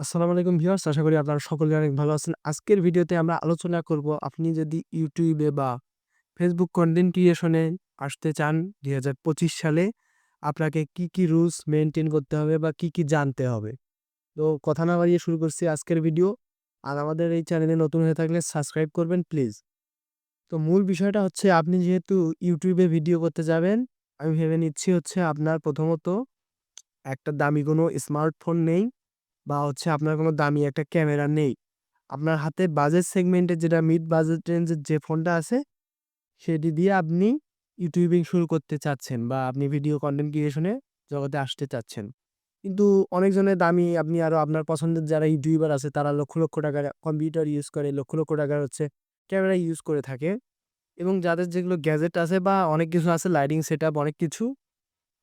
আসসালামু আলাইকুম ভিউয়ার্স, আশা করি আপনারা সকলে অনেক ভালো আছেন। আজকের ভিডিওতে আমরা আলোচনা করব আপনি যদি YouTube এ বা Facebook কনটেন্ট ক্রিয়েশন এ আসতে চান ২০২৫ সালে আপনাকে কি রুলস মেইনটেইন করতে হবে বা কি জানতে হবে। তো কথা না বাড়িয়ে শুরু করছি আজকের ভিডিও। আর আমাদের এই চ্যানেলে নতুন হয়ে থাকলে সাবস্ক্রাইব করবেন প্লিজ। তো মূল বিষয়টা হচ্ছে আপনি যেহেতু YouTube এ ভিডিও করতে যাবেন, আমি ভেবে নিচ্ছি হচ্ছে আপনার প্রথমত একটা দামি কোনো স্মার্টফোন নেই বা হচ্ছে আপনার কোনো দামি একটা ক্যামেরা নেই। আপনার হাতে বাজেট সেগমেন্টের যেটা মিড বাজেট রেঞ্জের যে ফোনটা আছে, সেটি দিয়ে আপনি ইউটিউবিং শুরু করতে চাচ্ছেন বা আপনি ভিডিও কনটেন্ট ক্রিয়েশন এ জগতে আসতে চাচ্ছেন। কিন্তু অনেকজনের দামি আপনি আরো আপনার পছন্দের যারা ইউটিউবার আছে তারা লক্ষ টাকার কম্পিউটার ইউজ করে, লক্ষ টাকার হচ্ছে ক্যামেরা ইউজ করে থাকে এবং যাদের যেগুলো গ্যাজেট আছে বা অনেক কিছু আছে লাইটিং সেটআপ অনেক কিছু,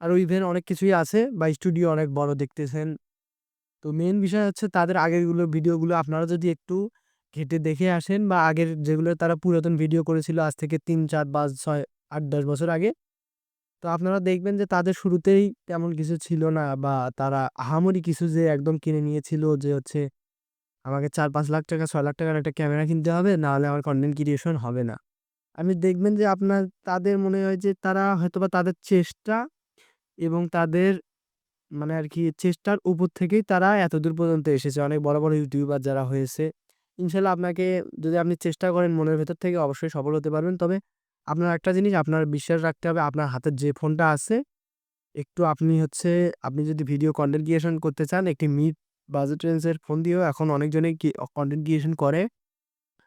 আরো ইভেন অনেক কিছুই আছে বা স্টুডিও অনেক বড় দেখতেছেন। তো মেইন বিষয় হচ্ছে তাদের আগেরগুলো ভিডিওগুলো আপনারা যদি একটু ঘেঁটে দেখে আসেন বা আগের যেগুলো তারা পুরাতন ভিডিও করেছিল আজ থেকে ৩, ৪, ৫, ৬, ৮, ১০ বছর আগে। তো আপনারা দেখবেন যে তাদের শুরুতেই তেমন কিছু ছিল না বা তারা আহামরি কিছু যে একদম কিনে নিয়েছিল যে হচ্ছে আমাকে ৪-৫ লাখ টাকা ৬ লাখ টাকার একটা ক্যামেরা কিনতে হবে, নাহলে আমার কনটেন্ট ক্রিয়েশন হবে না। আপনি দেখবেন যে আপনার তাদের মনে হয় যে তারা হয়তোবা তাদের চেষ্টা এবং তাদের মানে আরকি চেষ্টার উপর থেকেই তারা এতদূর পর্যন্ত এসেছে। অনেক বড় ইউটিউবার যারা হয়েছে। ইনশাআল্লাহ আপনাকে যদি আপনি চেষ্টা করেন মনের ভেতর থেকে অবশ্যই সফল হতে পারবেন। তবে আপনার একটা জিনিস আপনার বিশ্বাস রাখতে হবে আপনার হাতের যে ফোনটা আছে একটু আপনি হচ্ছে আপনি যদি ভিডিও কনটেন্ট ক্রিয়েশন করতে চান একটি মিড বাজেট রেঞ্জ এর ফোন দিয়েও এখন অনেকজনেই কনটেন্ট ক্রিয়েশন করে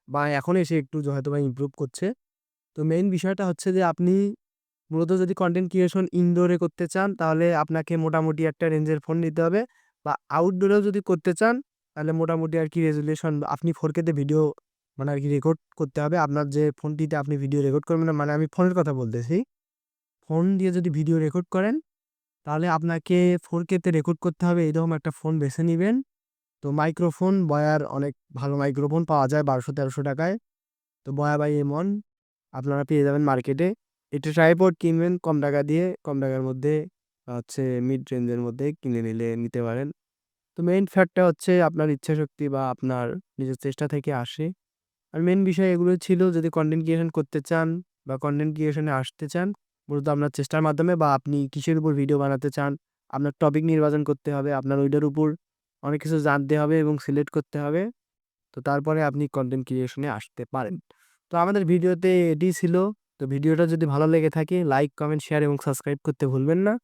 বা এখন এসে একটু হয়তোবা ইমপ্রুভ করছে। তো মেইন বিষয়টা হচ্ছে যে আপনি মূলত যদি কনটেন্ট ক্রিয়েশন ইনডোরে করতে চান তাহলে আপনাকে মোটামুটি একটা রেঞ্জের ফোন নিতে হবে বা আউটডোরেও যদি করতে চান তাহলে মোটামুটি আরকি রেজোলিউশন আপনি 4K তে ভিডিও মানে আরকি রেকর্ড করতে হবে। আপনার যে ফোনটিতে আপনি ভিডিও রেকর্ড করবেন মানে আমি ফোনের কথা বলতেছি। ফোন দিয়ে যদি ভিডিও রেকর্ড করেন তাহলে আপনাকে 4K তে রেকর্ড করতে হবে এরকম একটা ফোন বেছে নিবেন। তো মাইক্রোফোন বয়ার অনেক ভালো মাইক্রোফোন পাওয়া যায় ১২০০-১৩০০ টাকায়। তো বয়া বাই এমন আপনারা পেয়ে যাবেন মার্কেটে। একটা ট্রাইপড কিনবেন কম টাকা দিয়ে, কম টাকার মধ্যে হচ্ছে মিড রেঞ্জের মধ্যে কিনে নিতে পারেন। তো মেইন ফ্যাক্টটা হচ্ছে আপনার ইচ্ছাশক্তি বা আপনার নিজের চেষ্টা থেকে আসে। আর মেইন বিষয় এগুলো ছিল যদি কনটেন্ট ক্রিয়েশন করতে চান বা কনটেন্ট ক্রিয়েশন এ আসতে চান, মূলত আপনার চেষ্টার মাধ্যমে বা আপনি কিসের উপর ভিডিও বানাতে চান, আপনার টপিক নির্বাচন করতে হবে, আপনার ওইটার উপর অনেক কিছু জানতে হবে এবং সিলেক্ট করতে হবে। তো তারপরে আপনি কনটেন্ট ক্রিয়েশন এ আসতে পারেন। তো আমাদের ভিডিওতে এটিই ছিল। তো ভিডিওটা যদি ভালো লেগে থাকে লাইক, কমেন্ট, শেয়ার এবং সাবস্ক্রাইব করতে ভুলবেন না।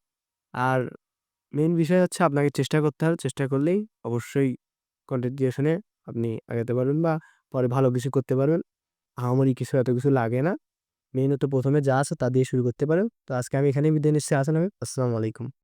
আর মেইন বিষয় হচ্ছে আপনাকে চেষ্টা করতে হবে। চেষ্টা করলেই অবশ্যই কনটেন্ট ক্রিয়েশন এ আপনি আগাতে পারবেন বা পরে ভালো কিছু করতে পারবেন। আহামরি কিছু এত কিছু লাগে না। মেইনত ১ম এ যা আছে তা দিয়ে শুরু করতে পারেন। তো আজকে আমি এখানেই বিদায় নিচ্ছি। আসসালামু আলাইকুম।